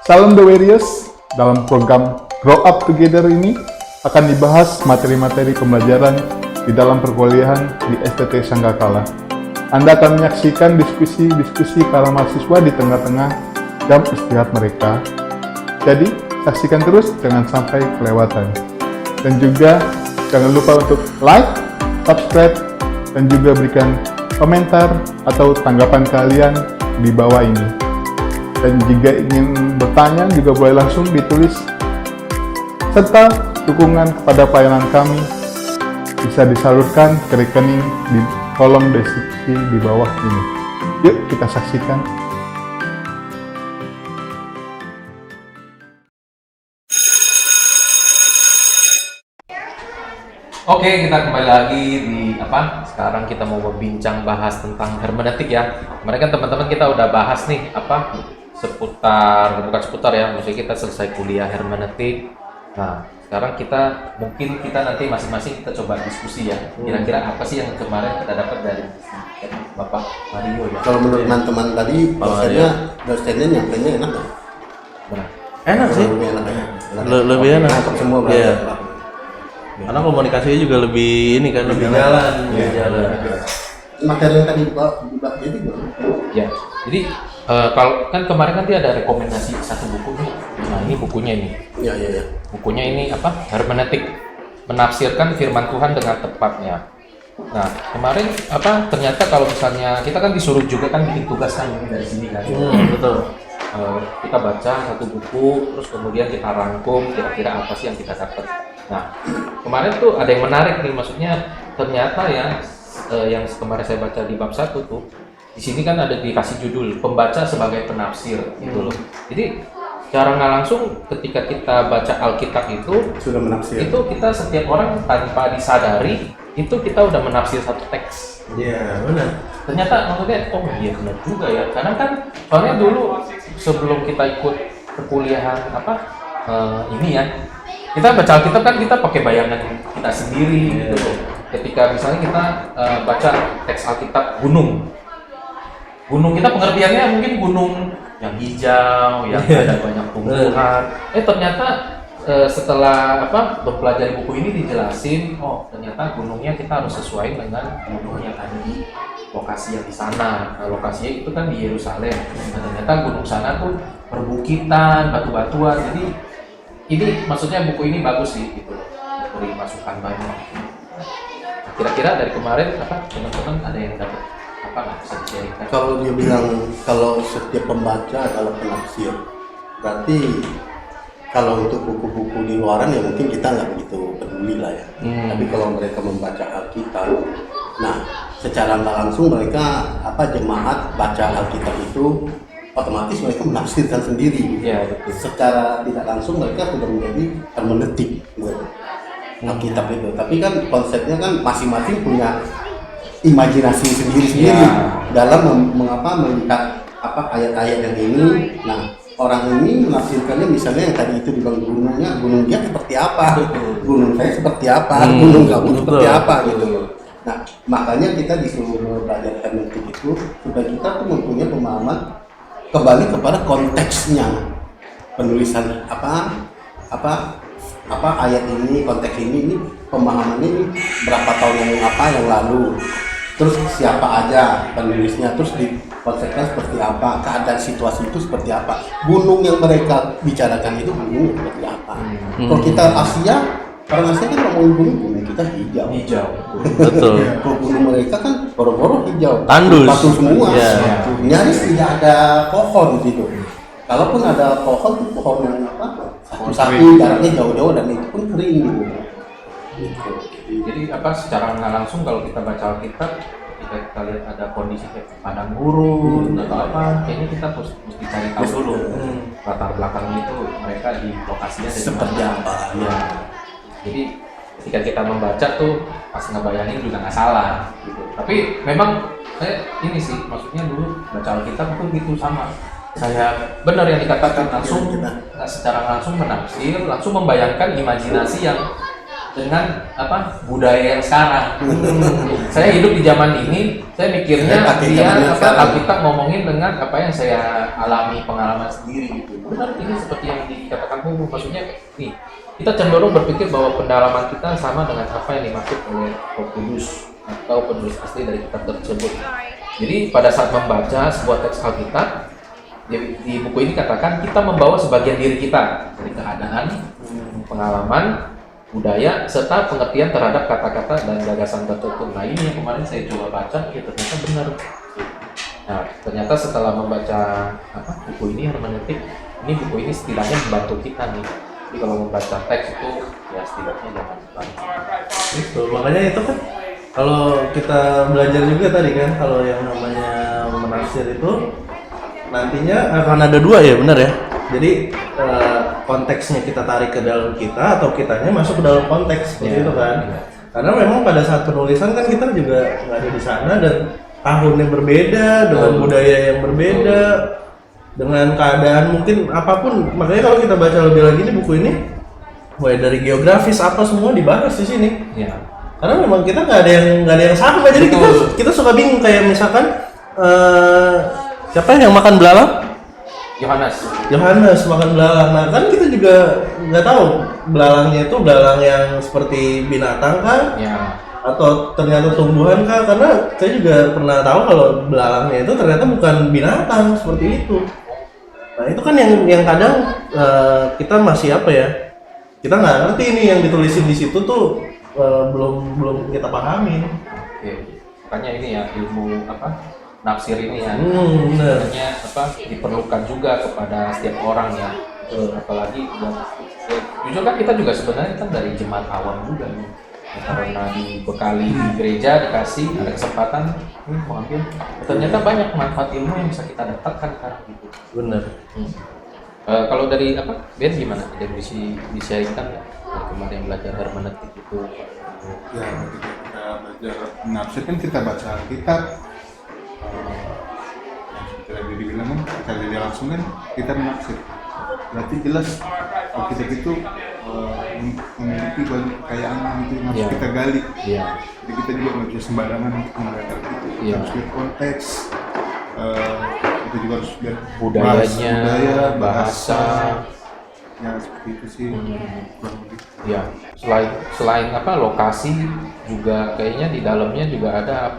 Salam The Warriors. Dalam program Grow Up Together ini akan dibahas materi-materi pembelajaran di dalam perkuliahan di STT Sanggakala. Anda akan menyaksikan diskusi-diskusi para mahasiswa di tengah-tengah jam istirahat mereka. Jadi, saksikan terus, jangan sampai kelewatan. Dan juga jangan lupa untuk like, subscribe, dan juga berikan komentar atau tanggapan kalian di bawah ini. Dan jika ingin bertanya juga boleh langsung ditulis, serta dukungan kepada pelayanan kami bisa disalurkan ke rekening di kolom deskripsi di bawah ini. Yuk kita saksikan. Oke, kita kembali lagi di sekarang kita mau berbincang bahas tentang hermeneutik ya. Kemarin kan teman-teman kita udah bahas nih bukan seputar ya, maksudnya kita selesai kuliah hermeneutik. Nah, sekarang mungkin kita nanti masing-masing kita coba diskusi ya. Kira-kira apa sih yang kemarin kita dapat dari Bapak Mario ya? Kalau menurut teman-teman tadi, dosennya nyampainya enak nggak? Benar. Enak sih, Lebih enak ya. lebih enak. Nangkep semua berarti. Iya. Karena komunikasinya juga lebih lebih jalan. Materi yang tadi dibahas jadi gimana? Ya, jadi kalau kan kemarin kan dia ada rekomendasi satu buku nih. Nah, ini bukunya ini. Iya. Bukunya ini hermeneutik, menafsirkan firman Tuhan dengan tepatnya. Nah, kemarin ternyata kalau misalnya kita kan disuruh juga kan bikin tugas kan dari sini kan. Betul. Kita baca satu buku, terus kemudian kita rangkum kira-kira apa sih yang kita dapat. Nah, kemarin tuh ada yang menarik nih, maksudnya ternyata ya yang kemarin saya baca di bab 1 tuh, di sini kan ada dikasih judul pembaca sebagai penafsir gitu loh. Jadi secara nggak langsung ketika kita baca Alkitab itu Sudah menafsir. itu kita setiap orang tanpa disadari itu kita udah menafsir satu teks. Iya, benar. Ternyata maksudnya iya benar juga ya, karena kan soalnya dulu sebelum kita ikut perkuliahan ini ya, kita baca Alkitab kan kita pakai bayangan kita sendiri gitu. Ketika misalnya kita baca teks Alkitab gunung kita pengertiannya mungkin gunung yang hijau, yang ada banyak tumbuhan. Ternyata setelah mempelajari buku ini dijelasin, ternyata gunungnya kita harus sesuai dengan gunung yang ada di lokasi yang di sana. Nah, lokasinya itu kan di Yerusalem. Nah, ternyata gunung sana tuh perbukitan, batu-batuan. Jadi ini maksudnya buku ini bagus sih gitu loh, beri masukan banyak. Nah, kira-kira dari kemarin teman-teman ada yang dapat nggak bisa dicerikan? Kalau dia bilang kalau setiap pembaca adalah penafsir, berarti kalau untuk buku-buku di luaran ya mungkin kita nggak begitu peduli lah ya. Tapi kalau mereka membaca Alkitab, nah secara nggak langsung mereka jemaat baca Alkitab itu otomatis mereka menafsirkan sendiri. Ya, betul. Secara tidak langsung mereka sudah menjadi hermeneutik Alkitab itu. Tapi kan konsepnya kan masing-masing punya imajinasi sendiri-sendiri dalam melihat ayat-ayat yang ini. Nah, orang ini menafsirkannya misalnya yang tadi itu di gunung dia seperti apa, gunung saya seperti apa, gunung kamu seperti apa gitu loh. Nah, makanya kita disuruh belajar hermeneutik itu supaya kita tuh mempunyai pemahaman kembali kepada konteksnya, penulisan ayat ini, konteks ini pemahaman ini berapa tahun yang lalu, terus siapa aja penulisnya, terus dikonteksnya seperti apa, keadaan situasi itu seperti apa, gunung yang mereka bicarakan itu gunung seperti apa. Kalau kita orang Asia kan ngomongin gunung kita hijau. Betul. Kalau gunung mereka kan boro-boro hijau, Tandus. batu semua, nyaris tidak ada pohon gitu. Kalaupun ada pohon itu pohon yang satu jaraknya jauh-jauh dan itu pun kering gitu. Jadi secara nggak langsung kalau kita baca Alkitab, ketika kita lihat ada kondisi kayak padang gurun atau kayaknya kita mesti cari tahu dulu latar belakang itu mereka di lokasinya seperti apa. Ya. Jadi ketika kita membaca tuh pas ngebayangin juga nggak salah gitu. Tapi memang saya ini sih maksudnya dulu baca Alkitab pun gitu sama. Saya benar yang dikatakan langsung secara langsung menafsir, langsung membayangkan imajinasi yang dengan apa budaya yang sekarang. Saya hidup di zaman ini, saya mikirnya pakai dia zaman yang apa sekarang. Alkitab ngomongin dengan apa yang saya alami pengalaman sendiri gitu. Benar ini seperti yang dikatakan Bung, maksudnya nih kita cenderung berpikir bahwa pendalaman kita sama dengan apa yang dimaksud oleh Roh Kudus atau penulis asli dari kitab tersebut. Jadi pada saat membaca sebuah teks Alkitab di buku ini katakan kita membawa sebagian diri kita dari keadaan, pengalaman, budaya, serta pengertian terhadap kata-kata dan gagasan tertentu. Nah ini yang kemarin saya coba baca, ya ternyata benar. Nah ternyata setelah membaca buku ini hermeneutik, ini buku ini setidaknya membantu kita nih. Jadi kalau membaca teks itu ya setidaknya jangan lupa. Itu makanya itu kan kalau kita belajar juga tadi kan kalau yang namanya menafsir itu nantinya akan ada dua ya benar ya. Jadi konteksnya kita tarik ke dalam kita atau kitanya masuk ke dalam konteks seperti itu kan. Karena memang pada saat penulisan kan kita juga nggak ada di sana dan tahunnya berbeda dengan budaya yang berbeda dengan keadaan mungkin apapun. Makanya kalau kita baca lebih lagi di buku ini mulai dari geografis apa semua dibahas di sini. Ya. Karena memang kita nggak ada yang sama, jadi kita suka bingung kayak misalkan siapa yang makan belalang? Yohanes makan belalang. Nah kan kita juga nggak tahu belalangnya itu belalang yang seperti binatang kan? Ya. Atau ternyata tumbuhan kah? Karena saya juga pernah tahu kalau belalangnya itu ternyata bukan binatang seperti itu. Nah itu kan yang kadang kita masih apa ya? Kita nggak ngerti nih yang ditulisin di situ tuh belum kita pahami. Oke. Makanya ini ya ilmu nafsir ini ya. Bener. Sebenarnya diperlukan juga kepada setiap orang ya. Apalagi jujur kan kita juga sebenarnya kan dari jemaat awam juga nih. Karena dibekali di gereja dikasih ada kesempatan mengambil ternyata banyak manfaat ilmu yang bisa kita dapatkan kan gitu. Bener. Kalau dari Ben gimana? Dari di-sharingkan nggak? Kemarin belajar hermeneutik itu. Ya, ketika kita belajar menafsir kan kita baca Alkitab, yang seperti tadi dibilang kan kita lihat langsung kan kita menafsir. Berarti jelas Alkitab itu memiliki banyak kekayaan itu yang harus kita gali. Iya. Jadi kita juga nggak bisa sembarangan untuk membaca itu. Iya. Harus lihat konteks. Itu juga harus lihat Budayanya, budaya, bahasa. Ya seperti itu sih. Kurang lebih. Ya, selain lokasi juga kayaknya di dalamnya juga ada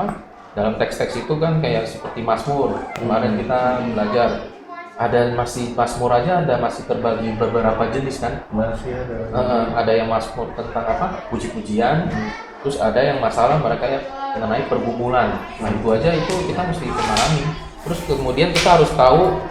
dalam teks-teks itu kan kayak seperti Mazmur. Kemarin kita belajar ada masih Mazmur aja ada masih terbagi beberapa jenis kan. Masih ada. Ada yang Mazmur tentang puji-pujian, terus ada yang masalah mereka yang mengenai pergumulan. Nah itu aja itu kita mesti memahami. Terus kemudian kita harus tahu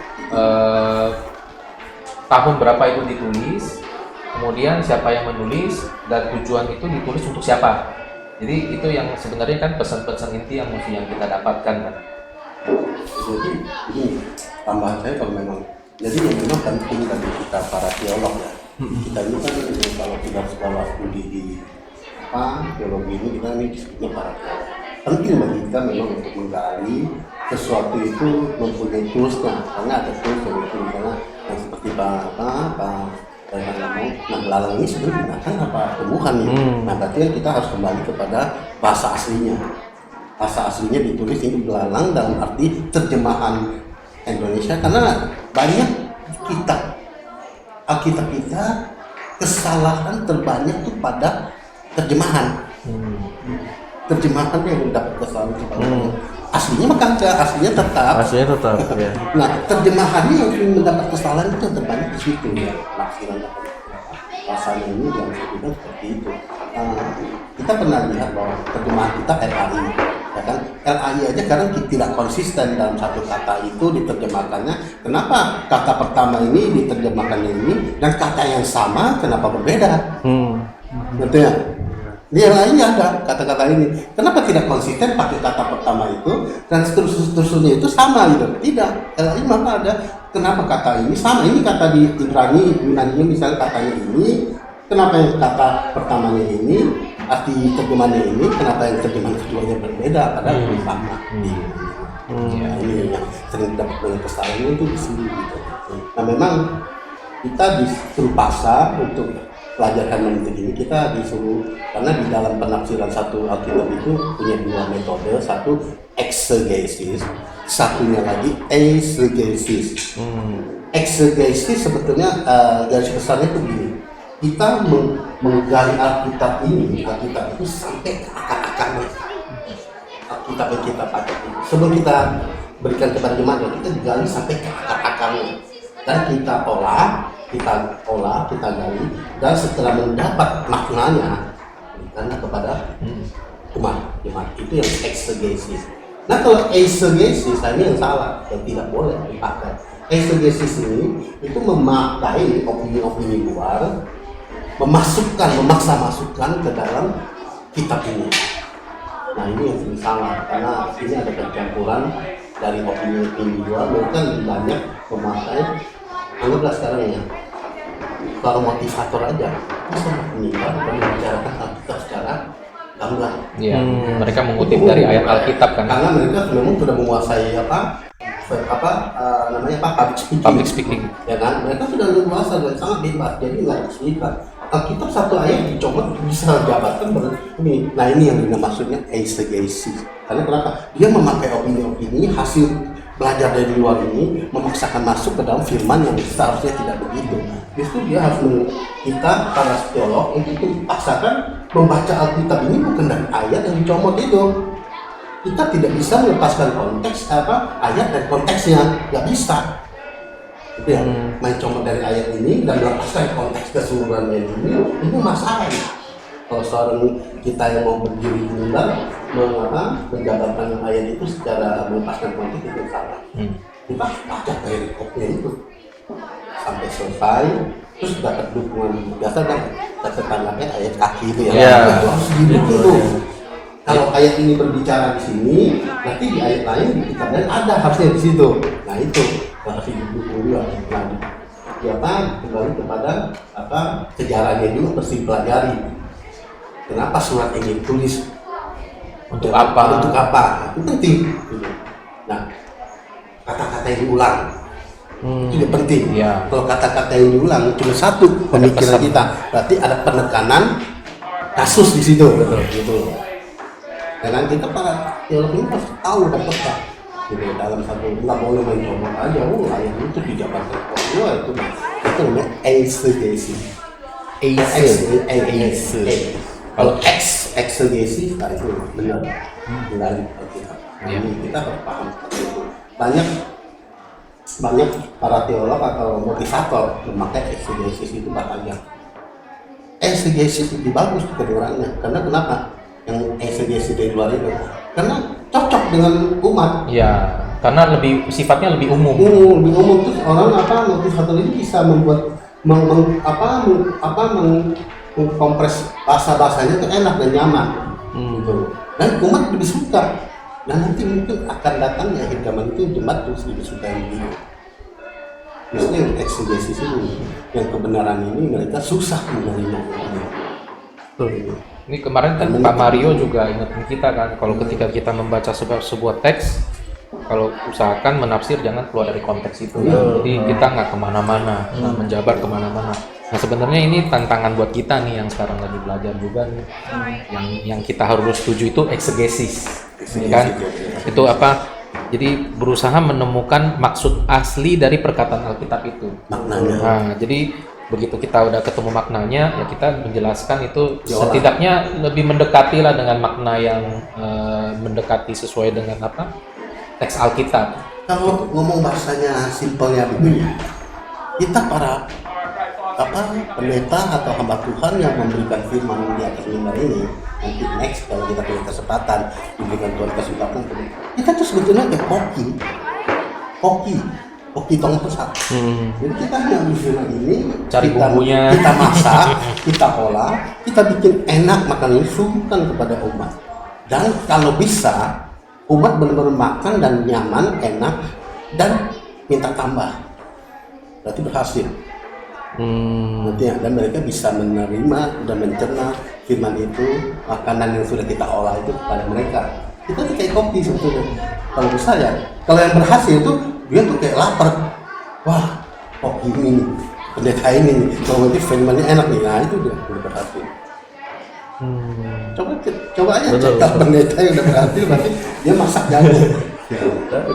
tahun berapa itu ditulis, kemudian siapa yang menulis dan tujuan itu ditulis untuk siapa. Jadi itu yang sebenarnya kan pesan-pesan inti yang mesti yang kita dapatkan kan. Jadi ini tambahan saya kalau memang jadi yang memang penting bagi kita para teolog ya. Kita ini kan kalau tidak sekolah studi di teologi ini kita ini disebutnya para teolog. Penting bagi kita memang untuk menggali sesuatu itu mempunyai toolsnya, karena ada tools itu misalnya yang seperti belalang ini sebenarnya binatang apa tumbuhan nih. Nah berarti kan kita harus kembali kepada bahasa aslinya. Bahasa aslinya ditulis ini belalang dalam arti terjemahan Indonesia, karena banyak Alkitab kita kesalahan terbanyak itu pada terjemahan. Terjemahan yang dapat kesalahan terbanyak. Aslinya mah kagak, aslinya tetap ya. Nah terjemahannya yang mendapat kesalahan itu terbanyak di situ ya. Nafsiran rasanya ini yang sebutnya seperti itu. Kita pernah lihat bahwa terjemahan kita LAI, ya kan? LAI aja karena tidak konsisten dalam satu kata itu diterjemahkannya. Kenapa kata pertama ini diterjemahkannya ini dan kata yang sama kenapa berbeda? Betul ya? Di LAI ada kata-kata ini. Kenapa tidak konsisten pakai kata pertama itu dan seterusnya itu sama gitu? Tidak. LAI maka ada. Kenapa kata ini sama? Ini kata di Ibrani, Yunani misalnya katanya ini. Kenapa yang kata pertamanya ini, arti terjemahannya ini, kenapa yang terjemahan keduanya berbeda? Padahal sama. Ya, ini yang sering dapat banyak kesalahan itu di sini gitu. Nah memang kita disuruh paksa untuk belajar hermeneutik ini kita disuruh, karena di dalam penafsiran satu Alkitab itu punya dua metode, satu exegesis, satunya lagi eisegesis. Exegesis sebetulnya garis besarnya itu begini, kita menggali Alkitab itu sampai ke akar-akarnya. Alkitab yang kita pakai ini, sebelum kita berikan kepada jemaat, kita gali sampai ke akar-akarnya dan kita olah, kita gali, dan setelah mendapat maknanya karena kepada jemaat itu yang exegesis. Nah kalau eisegesis ini yang salah, yang tidak boleh dipakai. Eisegesis ini itu memakai opini-opini luar, memaksa masukkan ke dalam kitab ini. Nah ini yang sering salah, karena ini ada pencampuran dari opini-opini luar. Mereka banyak memakai, anggaplah sekarang ya, kalau motivator aja bisa menimba dan membicarakan Alkitab secara gamblang. Iya, mereka mengutip dari ayat Alkitab kan. Karena mereka memang sudah menguasai public speaking. Ya kan, mereka sudah luasa dan sangat bebas, jadi nggak kesulitan. Alkitab satu ayat dicomot bisa jabatkan ini. Nah ini yang maksudnya eisegesis. Karena kenapa? Dia memakai opini-opini hasil belajar dari luar ini, memaksakan masuk ke dalam firman yang seharusnya tidak begitu. Justru dia harus kita para teolog untuk dipaksakan membaca Alkitab ini bukan dari ayat yang dicomot itu. Kita tidak bisa melepaskan konteks ayat dan konteksnya, nggak bisa. Itu ya, main comot dari ayat ini dan melepaskan konteks keseluruhannya ini masalah. Kalau seorang kita yang mau berdiri di mimbar menjabarkan ayat itu secara melepaskan konteks itu salah. Kita baca dari kopnya itu sampai selesai, terus dapat dukungan dasar dan tanda ayat kaki itu ya. Harus didukung tuh. Kalau ayat ini berbicara di sini, nanti di ayat lain di kitab lain ada harusnya di situ. Nah itu harus didukung juga. Nah, kembali kepada sejarahnya juga mesti pelajari. Kenapa surat ini ditulis? Untuk apa? Untuk apa? Itu penting. Nah, kata-kata yang diulang itu penting. Ya. Kalau kata-kata yang diulang cuma satu pemikiran kita, berarti ada penekanan kasus di situ. Betul. Gitu. Dan kita para teolog ini harus tahu dan peka. Gitu, dalam satu nggak boleh main comot aja. Ayat itu dijabarkan itu namanya eisegesis. Kalau exegesis, nah itu benar. Dari Alkitab. Ini kita harus paham seperti itu. Banyak para teolog atau motivator memakai exegesis itu bahaya. Exegesis itu bagus kedengarannya. Karena kenapa? Yang exegesis dari luar itu karena cocok dengan umat. Ya, karena sifatnya lebih umum. Lebih umum terus orang motivator ini bisa membuat mengkompres bahasanya itu enak dan nyaman. Gitu. Dan umat lebih suka. Dan nanti mungkin akan datang ya akhir zaman itu jemaat terus lebih suka yang begitu. Misalnya yang exegesis ini, yang kebenaran ini mereka susah menerima. Ini kemarin kan Pak Mario juga ingetin kita kan, kalau ketika kita membaca sebuah teks, kalau usahakan menafsir jangan keluar dari konteks itu. Jadi kita nggak kemana-mana, menjabar kemana-mana. Nah sebenarnya ini tantangan buat kita nih yang sekarang lagi belajar juga nih, yang kita harus setuju itu exegesis, kan? Itu apa? Jadi berusaha menemukan maksud asli dari perkataan Alkitab itu. Maknanya. Nah, jadi begitu kita udah ketemu maknanya, ya kita menjelaskan itu setidaknya lebih mendekati lah dengan makna yang mendekati sesuai dengan teks Alkitab. Kalau ngomong bahasanya simpelnya begini, kita para pendeta atau hamba Tuhan yang memberikan firman di atas mimbar ini, nanti next kalau kita punya kesempatan diberikan Tuhan kesempatan, kita tuh sebetulnya kayak koki tong pesat. Jadi kita ngambil firman ini, cari bumbunya, kita masak, kita olah, kita bikin enak makannya, suguhkan kepada umat. Dan kalau bisa umat benar-benar makan dan nyaman, enak, dan minta tambah, berarti berhasil. Nanti dan mereka bisa menerima dan mencerna firman itu, makanan yang sudah kita olah itu kepada mereka. Kita tuh kayak kopi sebetulnya. Kalau bisa ya, kalau yang berhasil itu dia tuh kayak lapar. Wah, kopi ini pendeta ini nih, berarti firmannya enak nih, nah itu udah berhasil. Coba aja Betul, cek pendeta yang udah berhasil, berarti dia masak jago.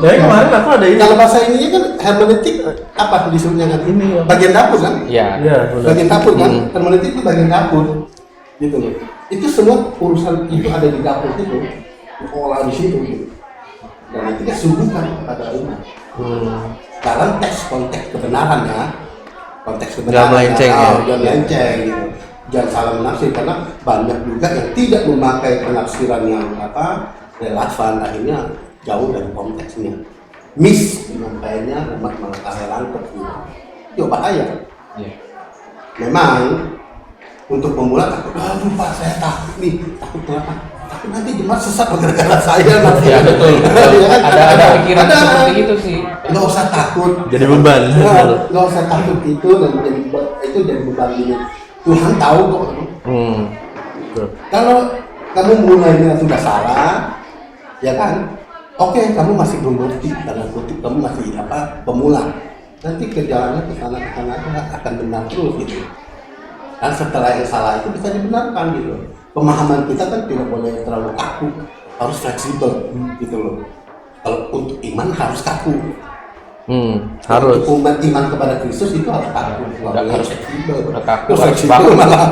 Dari kemarin aku ada ini. Kalau bahasa ininya kan hermeneutik apa disebutnya kan? Ini apa? Bagian dapur kan? Iya. Iya, benar. Bagian dapur kan? Hermeneutik itu bagian dapur, gitu loh. Itu semua urusan itu ada di dapur itu, olah di situ. Gitu. Dan itu disuguhkan kepada umat. Dalam konteks kebenaran ya, konteks kebenaran. Jangan melenceng ya. Jangan melenceng gitu. Jangan salah menafsir karena banyak juga yang tidak memakai penafsiran yang relevan, akhirnya jauh dari konteksnya. Miss penyampaiannya umat malah kalah langkep gitu. Itu bahaya. Iya. Memang untuk pemula takut, aduh Pak saya takut nih, takut kenapa? Takut nanti jemaat sesat gara-gara saya nanti. Ya betul. Ya kan? Ada pikiran Ada. seperti itu sih. Nggak usah takut. Jadi beban. Nggak usah takut itu dan itu jadi beban ini. Tuhan tahu kok. Betul. Kalau kamu mulainya sudah salah, ya kan? Oke, kamu masih belum ngerti, dalam kutip kamu masih pemula. Nanti perjalanannya ke sana akan benar terus gitu. Dan setelah yang salah itu bisa dibenarkan gitu. Pemahaman kita kan tidak boleh terlalu kaku, harus fleksibel gitu loh. Kalau untuk iman harus kaku. Harus. Untuk iman kepada Kristus itu harus kaku. Harus fleksibel. udah kaku, Terus harus fleksibel bangun. malah.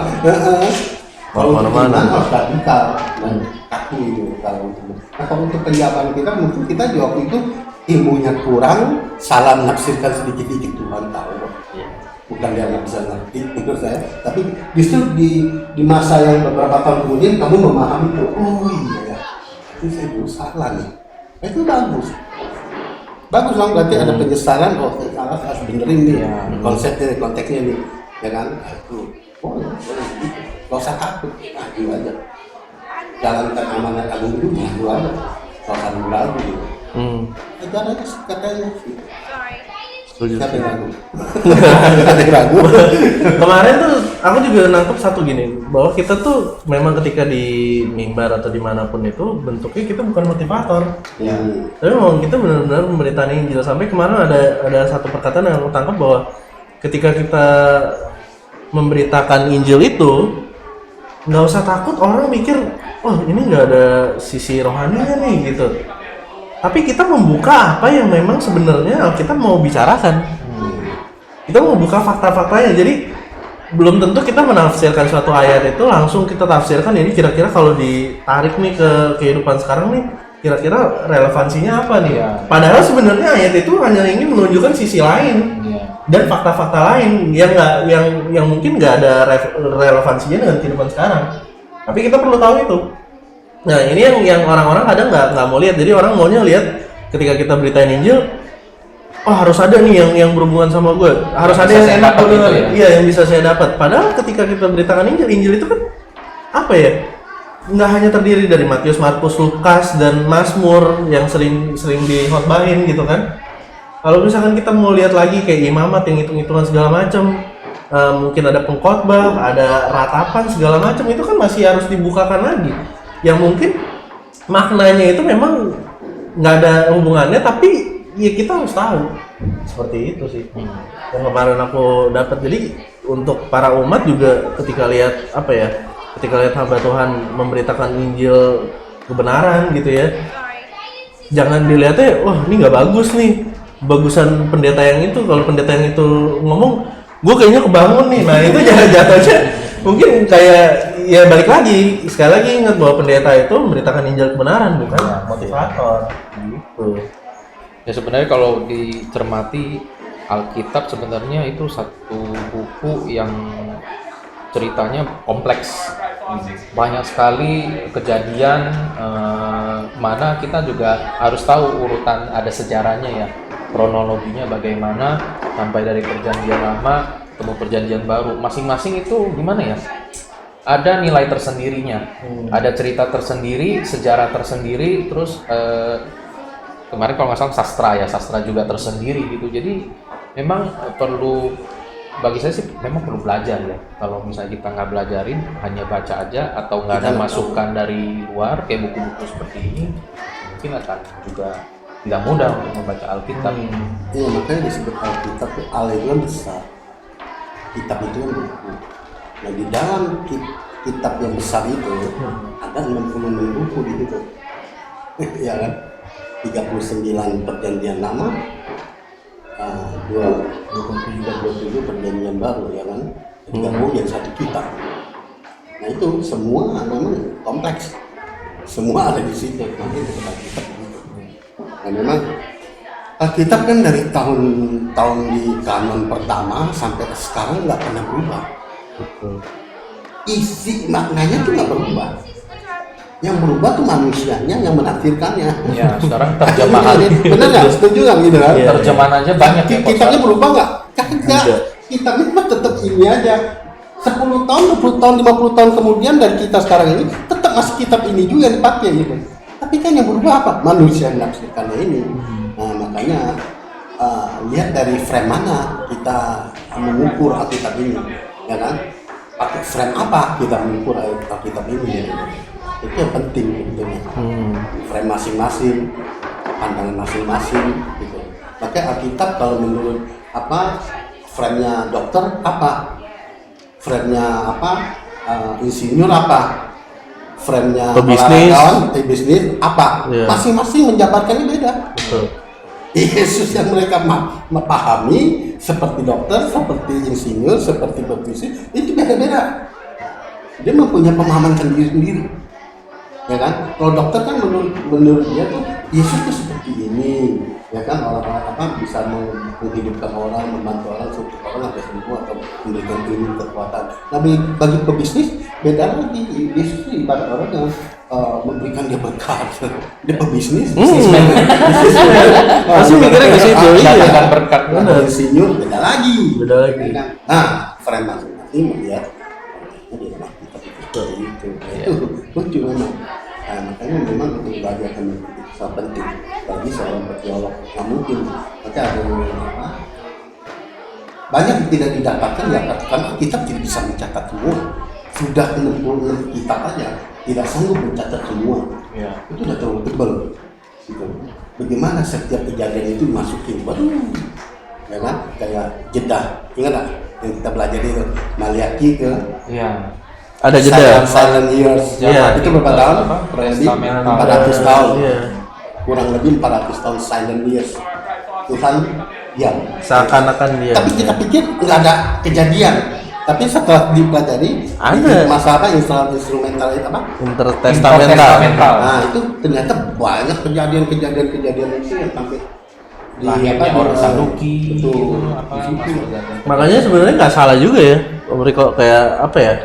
Kalau untuk Mana-mana. iman harus radikal dan kaku itu kalau untuk. Nah kalau untuk penjawaban kita mungkin kita di waktu itu ilmunya kurang, salah menafsirkan sedikit-sedikit Tuhan tahu. Bukan dia nggak bisa ngerti menurut saya, tapi justru di masa yang beberapa tahun kemudian kamu memahami oh iya ya, itu saya dulu salah nih. Itu bagus dong, berarti ada penyesalan, oh saya salah, saya harus benerin nih konsepnya, konteksnya nih, ya kan? Itu, nggak usah takut, maju aja, jalankan amanat agung itu maju aja, nggak usah ragu gitu. Ajar aja katanya sih. Setuju. Siapa yang ragu? Ada yang ragu? Kemarin tuh aku juga nangkep satu gini, bahwa kita tuh memang ketika di mimbar atau dimanapun itu bentuknya kita bukan motivator. Ya. Tapi memang kita benar-benar memberitakan Injil. Sampai kemarin ada satu perkataan yang aku tangkap bahwa ketika kita memberitakan Injil itu nggak usah takut orang mikir, oh ini nggak ada sisi rohaninya nih gitu. Tapi kita membuka apa yang memang sebenarnya kita mau bicarakan. Kita mau buka fakta-faktanya. Jadi belum tentu kita menafsirkan suatu ayat itu langsung kita tafsirkan ini kira-kira kalau ditarik nih ke kehidupan sekarang nih kira-kira relevansinya apa nih? Iya. Padahal sebenarnya ayat itu hanya ingin menunjukkan sisi lain dan fakta-fakta lain yang mungkin nggak ada relevansinya dengan kehidupan sekarang. Tapi kita perlu tahu itu. Nah ini yang orang-orang kadang nggak mau lihat. Jadi orang maunya lihat ketika kita beritain Injil, oh harus ada nih yang berhubungan sama gue, harus ada yang enak gue dengar, iya yang bisa saya dapat. Padahal ketika kita beritakan Injil itu kan apa ya? Nggak hanya terdiri dari Matius, Markus, Lukas dan Mazmur yang sering dihotbahin gitu kan. Kalau misalkan kita mau lihat lagi kayak imamat yang hitung-hitungan segala macam, mungkin ada pengkhotbah, ada ratapan segala macam, itu kan masih harus dibukakan lagi. Yang mungkin maknanya itu memang nggak ada hubungannya, tapi ya kita harus tahu. Seperti itu sih. Yang kemarin aku dapat. Jadi untuk para umat juga ketika lihat ketika lihat hamba Tuhan memberitakan Injil kebenaran gitu ya, jangan dilihatnya wah ini nggak bagus nih, bagusan pendeta yang itu. Kalau pendeta yang itu ngomong, gue kayaknya kebangun nih. Nah itu jangan jatuhnya mungkin kayak ya balik lagi, sekali lagi ingat bahwa pendeta itu memberitakan Injil kebenaran, bukan motivator gitu. Ya sebenarnya kalau dicermati Alkitab sebenarnya itu satu buku yang ceritanya kompleks, banyak sekali kejadian, mana kita juga harus tahu urutan, ada sejarahnya ya, kronologinya bagaimana sampai dari perjanjian lama ketemu perjanjian baru, masing-masing itu gimana ya, ada nilai tersendirinya, ada cerita tersendiri, sejarah tersendiri, terus kemarin kalau nggak salah sastra juga tersendiri gitu. Jadi memang perlu, bagi saya sih memang perlu belajar ya. Kalau misalnya kita nggak belajarin, hanya baca aja atau nggak ada masukan dari luar kayak buku-buku seperti ini, mungkin akan juga tidak mudah untuk membaca Alkitab. Iya makanya disebut Alkitab, Al itu kan besar. kitab itu kan buku. Nah di dalam kitab yang besar itu ada 66 buku di situ. Ya kan? 39 perjanjian lama, 27 perjanjian baru, ya kan? Digabung yang satu kitab. Nah itu semua memang kompleks, semua ada di situ. Nanti kita kitab gitu. Nah memang Alkitab kan dari tahun di kanon pertama sampai sekarang nggak pernah berubah. Isi maknanya tuh nggak berubah. Yang berubah tuh manusianya yang menafsirkannya. Ya, sekarang terjemahan. Benar nggak? Setuju nggak gitu kan? Iya. Terjemahan aja banyak ya. Kitabnya berubah nggak? Kagak. Kitabnya mah tetap ini aja. 10 tahun, 20 tahun, 50 tahun kemudian dari kita sekarang ini tetap masih kitab ini juga yang dipakai gitu. Tapi kan yang berubah apa? Manusia yang menafsirkannya ini. Nah makanya lihat dari frame mana kita mengukur Alkitab ini, ya kan? Pakai frame apa kita mengukur Alkitab ini? Ya? Itu yang penting sebetulnya. Frame masing-masing, pandangan masing-masing, gitu. Makanya Alkitab kalau menurut frame-nya dokter apa? Frame-nya insinyur apa? Frame-nya bisnis apa? Yeah. Masing-masing menjabarkannya beda. Betul. Yesus yang mereka memahami seperti dokter, seperti insinyur, seperti pebisnis itu beda-beda. Dia mempunyai pemahaman sendiri-sendiri, ya kan? Kalau dokter kan menurut dia tuh Yesus tuh seperti ini, ya kan? Orang bisa menghidupkan orang, membantu orang, supaya orang sampai sembuh atau memberikan ilmu kekuatan. Tapi bagi pebisnis beda lagi. Yesus itu ibarat orang yang memberikan dia berkat. Dia pebisnis. Masih mikirnya ke situ. Datangkan berkat. Ada insinyur beda lagi. Beda lagi. Ya kan? Nah, frame masing-masing melihat di dalam kita itu. Itu lucu memang. Nah, makanya memang untuk belajar itu sangat penting bagi seorang teolog. Nggak mungkin nanti ada banyak yang tidak didapatkan ya karena kita tidak bisa mencatat semua. Sudah 66 kitab aja tidak sanggup mencatat semua. Ya. Itu udah terlalu tebal. Gitu. Bagaimana setiap kejadian itu dimasukin, baru ya kan? Kayak jeda, ingat nggak yang kita belajar itu Maliaki ke Iya. Ada jeda. silent years. Iya. Itu berapa tahun? Lebih Testament. 400 tahun. Iya. Kurang lebih 400 tahun silent years. Tuhan diam. Seakan-akan dia. Tapi kita pikir nggak ada kejadian. Tapi setelah dipelajari, Ada. masalah instrumental itu apa? Intertestamental. Nah itu ternyata banyak kejadian-kejadian itu yang sampai di Lahirnya orang Saduki, betul. apa, Di situ. Makanya sebenarnya nggak salah juga ya, Om Riko, kayak apa ya?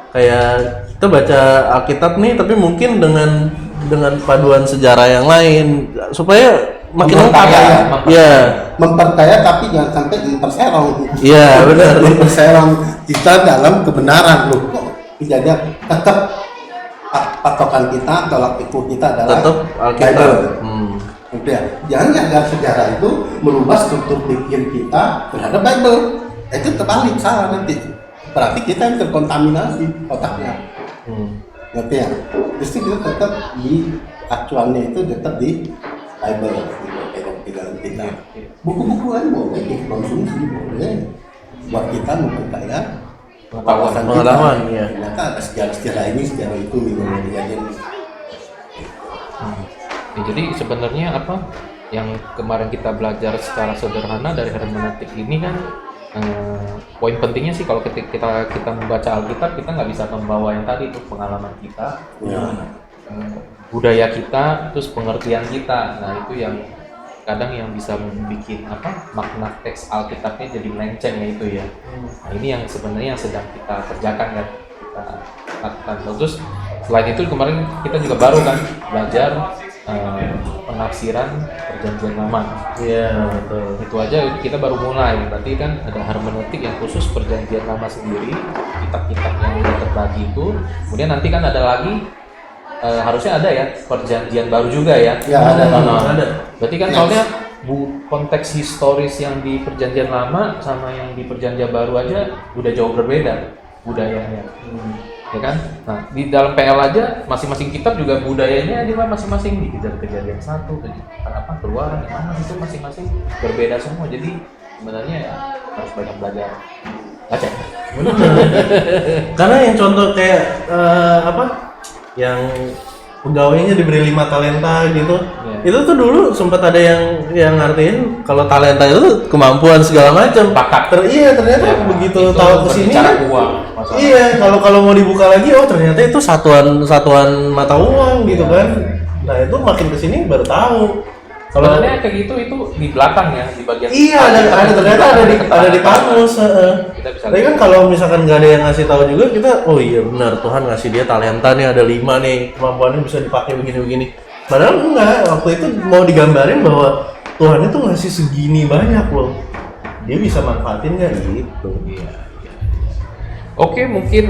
Kayak kita baca Alkitab nih, tapi mungkin dengan paduan sejarah yang lain supaya makin lengkap Memperkaya. ya. Iya. Memperkaya tapi jangan sampai memperserong. Iya, benar. Memperserong kita dalam kebenaran loh. Kok kejadian tetap patokan kita, tolak ukur kita adalah Tetap Alkitab. Bible. Gitu ya. Jangan agar sejarah itu merubah struktur pikir kita terhadap Bible. Itu terbalik, salah nanti. Berarti kita yang terkontaminasi otaknya. Ngerti ya? Justru kita tetap di acuannya itu tetap di Bible, di dalam kita. Buku-buku kan boleh dikonsumsi, boleh. Buat kita memperkaya wawasan kita. Pengetahuan, iya. Ternyata ada sejarah ini, sejarah itu gitu. Ya, jadi sebenarnya apa yang kemarin kita belajar secara sederhana dari hermeneutik ini kan poin pentingnya sih kalau kita membaca Alkitab kita nggak bisa membawa yang tadi itu pengalaman kita, budaya kita, terus pengertian kita. Nah itu yang kadang yang bisa membuat makna teks Alkitabnya jadi melenceng ya itu ya. Nah ini yang sebenarnya yang sedang kita kerjakan kan, kita lakukan. Terus selain itu kemarin kita juga baru kan belajar penafsiran perjanjian lama. Iya, betul. Itu aja kita baru mulai. Berarti kan ada hermeneutik yang khusus perjanjian lama sendiri, kitab-kitab yang udah terbagi itu. Kemudian nanti kan ada lagi harusnya ada ya perjanjian baru juga ya. Ya, ada. Ada. Berarti kan soalnya konteks historis yang di perjanjian lama sama yang di perjanjian baru aja udah jauh berbeda budayanya. Ya kan? Nah, di dalam PL aja masing-masing kitab juga budayanya juga masing-masing di kejadian satu, keluaran, gimana itu masing-masing berbeda semua. Jadi sebenarnya ya harus banyak belajar. Aceh. Karena yang contoh kayak yang pegawainya diberi 5 talenta gitu, itu tuh dulu sempat ada yang ngartiin kalau talenta itu kemampuan segala macam. Bakat. Iya ternyata begitu itu tahu kesini berbicara kan, uang, masalah. iya kalau mau dibuka lagi, oh ternyata itu satuan mata uang gitu kan. Nah itu makin kesini baru tahu. Kalau Sebenarnya kayak gitu itu di belakang ya, di bagian. iya ternyata ada di kamus. Kita bisa Tapi kan kalau misalkan nggak ada yang ngasih tahu juga, kita oh iya benar Tuhan ngasih dia talenta nih, ada 5 nih kemampuannya bisa dipakai begini. Padahal enggak, waktu itu mau digambarin bahwa Tuhan itu ngasih segini banyak loh, dia bisa manfaatin nggak gitu. Oke, mungkin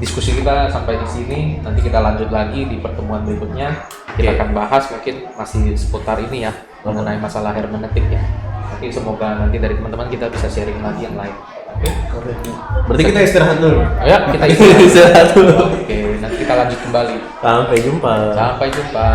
diskusi kita sampai di sini. Nanti kita lanjut lagi di pertemuan berikutnya. Kita akan bahas mungkin masih seputar ini ya, mengenai masalah hermeneutik ya. Oke, semoga nanti dari teman-teman kita bisa sharing lagi yang lain. Oke. Berarti kita istirahat dulu. Ya, kita Istirahat dulu. Oke, nanti kita lanjut kembali. Sampai jumpa. Sampai jumpa.